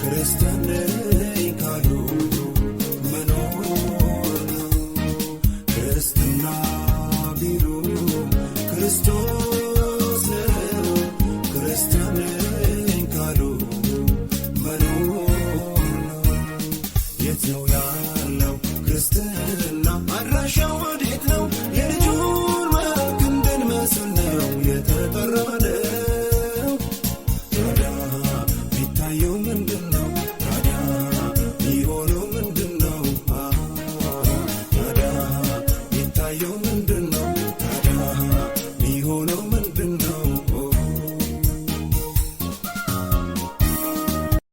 ክርስቲያን ነኝ ካሉ መኖር ነው። ክርስትና ቢሉ ክርስቶስ ነው። ክርስቲያን ነኝ ካሉ መኖር ነው። የት ነው ያለው ክርስትና? አድራሻው ወዴት ነው? የልጁን መልክ እንድንመስል ነው የተጠራነው። ታዲያ ቢታየው ምንድነው? ታዲያ ቢሆነው ምንድነው? ታዲያ ቢታየው ምንድነው?